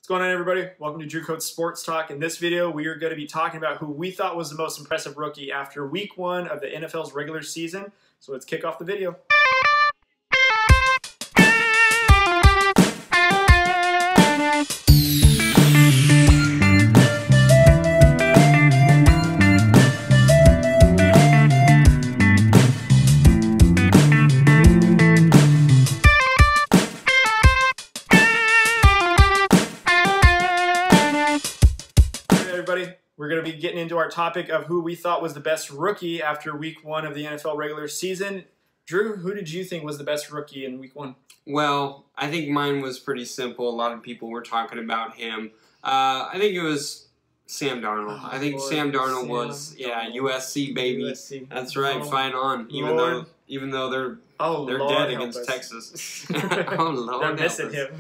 What's going on, everybody? Welcome to Drew Coates Sports Talk. In this video, we are going to be talking about who we thought was the most impressive rookie after week 1 of the NFL's regular season. So let's kick off the video. We're going to be getting into our topic of who we thought was the best rookie after week 1 of the NFL regular season. Drew, who did you think was the best rookie in week 1? Well, I think mine was pretty simple. A lot of people were talking about him. I think it was Sam Darnold. I think Sam Darnold was USC baby. USC. That's right, fight on. Even though they're dead against Texas. Oh Lord, they're missing him.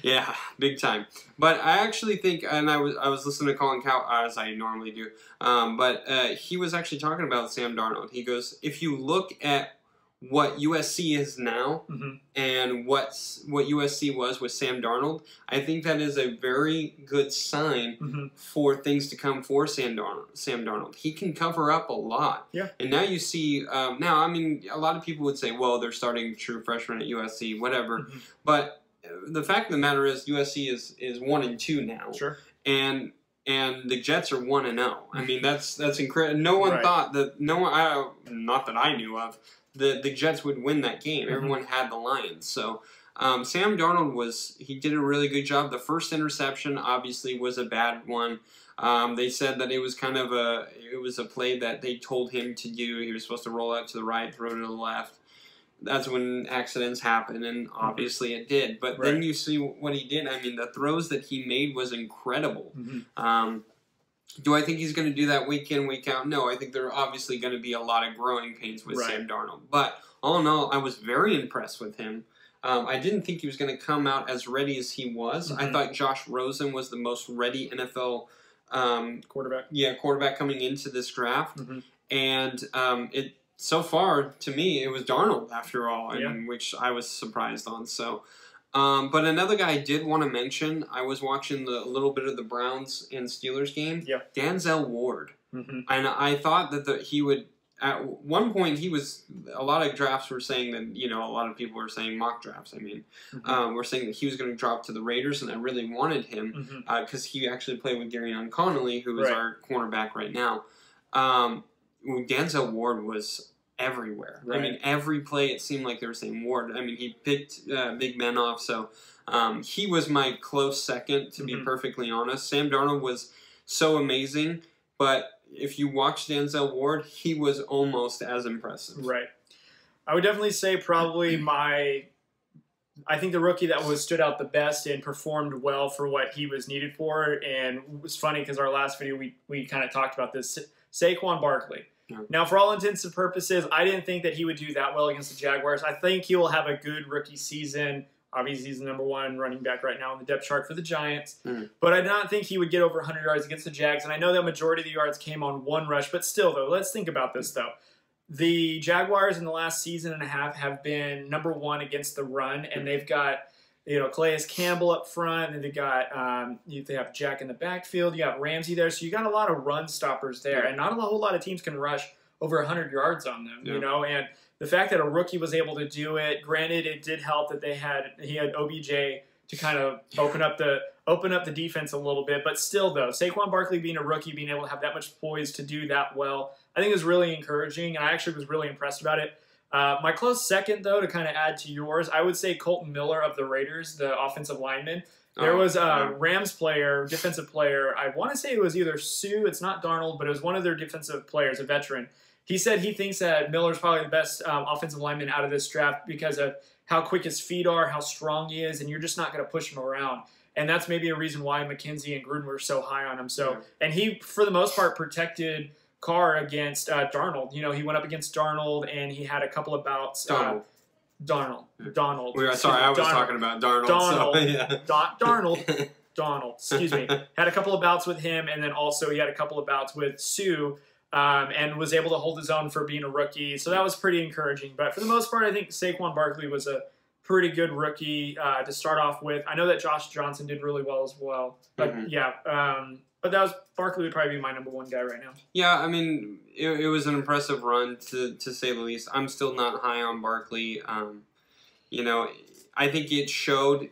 Yeah, big time. But I actually think, and I was listening to Colin Cow as I normally do, but he was actually talking about Sam Darnold. He goes, if you look at what USC is now and what USC was with Sam Darnold, I think that is a very good sign for things to come for Sam Darnold. He can cover up a lot. Yeah. And now you see, now, I mean, a lot of people would say, well, they're starting true freshmen at USC, whatever. But the fact of the matter is USC is 1-2 now. Sure. And the Jets are 1-0. I mean, that's incredible. No one thought that, not that I knew of, the Jets would win that game. Everyone had the Lions. So Sam Darnold he did a really good job. The first interception obviously was a bad one. They said that it was kind of a play that they told him to do. He was supposed to roll out to the right, throw to the left. That's when accidents happen, and obviously it did. But then you see what he did. I mean, the throws that he made was incredible. Do I think he's going to do that week in, week out? No, I think there are obviously going to be a lot of growing pains with Sam Darnold. But all in all, I was very impressed with him. I didn't think he was going to come out as ready as he was. I thought Josh Rosen was the most ready NFL quarterback coming into this draft. And so far, to me, it was Darnold after all, which I was surprised on. So. But another guy I did want to mention, I was watching a little bit of the Browns and Steelers game. Yeah. Denzel Ward. And I thought that he would, at one point, a lot of drafts were saying that, a lot of people were saying, mock drafts, I mean, were saying that he was going to drop to the Raiders, and I really wanted him, because he actually played with Gareon Connolly, who is our cornerback right now. Denzel Ward was everywhere. I mean, every play it seemed like they were saying Ward. I mean, he picked big men off, so he was my close second, to be perfectly honest. Sam Darnold was so amazing, but if you watch Denzel Ward, he was almost as impressive. Right. I would definitely say probably I think the rookie that stood out the best and performed well for what he was needed for, and it was funny because our last video we kind of talked about this, Quan Berkeley. Now, for all intents and purposes, I didn't think that he would do that well against the Jaguars. I think he will have a good rookie season. Obviously, he's the #1 running back right now on the depth chart for the Giants. But I did not think he would get over 100 yards against the Jags. And I know that majority of the yards came on one rush. But still, though, let's think about this, though. The Jaguars in the last season and a half have been #1 against the run. And they've got, Calais Campbell up front. And they have Jack in the backfield. You got Ramsey there. So you got a lot of run stoppers there. And not a whole lot of teams can rush over 100 yards on them, and the fact that a rookie was able to do it, granted, it did help that he had OBJ to kind of open up the defense a little bit, but still, though, Saquon Barkley being a rookie, being able to have that much poise to do that well, I think is really encouraging, and I actually was really impressed about it. My close second, though, to kind of add to yours, I would say Colton Miller of the Raiders, the offensive lineman. There was a Rams defensive player, I want to say it was either Sue, it's not Darnold, but it was one of their defensive players, a veteran. He said he thinks that Miller's probably the best offensive lineman out of this draft because of how quick his feet are, how strong he is, and you're just not going to push him around. And that's maybe a reason why McKenzie and Gruden were so high on him. So, and he, for the most part, protected Carr against Darnold. He went up against Darnold, and he had a couple of bouts. Donald. Sorry, I was talking about Darnold. Donald, excuse me. Had a couple of bouts with him, and then also he had a couple of bouts with Sue. And was able to hold his own for being a rookie. So that was pretty encouraging. But for the most part, I think Saquon Barkley was a pretty good rookie to start off with. I know that Josh Johnson did really well as well. But but that was Barkley would probably be my number 1 guy right now. Yeah, I mean, it was an impressive run to say the least. I'm still not high on Barkley. You know, I think it showed,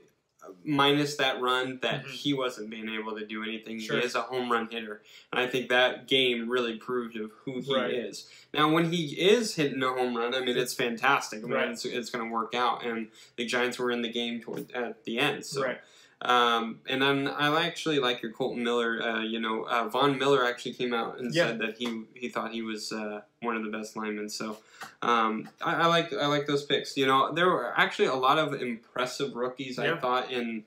minus that run, that he wasn't being able to do anything. Sure. He is a home run hitter. And I think that game really proved of who he is. Now, when he is hitting a home run, I mean, it's fantastic. I mean, it's going to work out. And the Giants were in the game at the end. So. And then I actually like your Colton Miller. You know, Von Miller actually came out and said that he thought he was one of the best linemen. So I like those picks. You know, there were actually a lot of impressive rookies. I thought in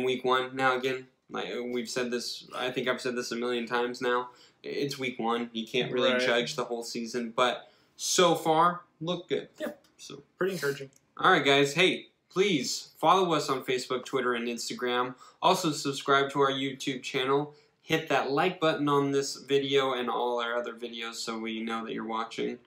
week 1. Now again, like we've said this, I think I've said this a million times now. It's week 1. You can't really judge the whole season, but so far look good. Yeah, so pretty encouraging. All right, guys. Hey. Please follow us on Facebook, Twitter, and Instagram. Also, subscribe to our YouTube channel. Hit that like button on this video and all our other videos so we know that you're watching.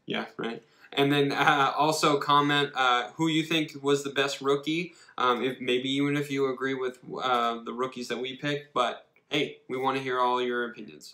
Yeah, right. And then also comment who you think was the best rookie. Even if you agree with the rookies that we picked. But, hey, we want to hear all your opinions.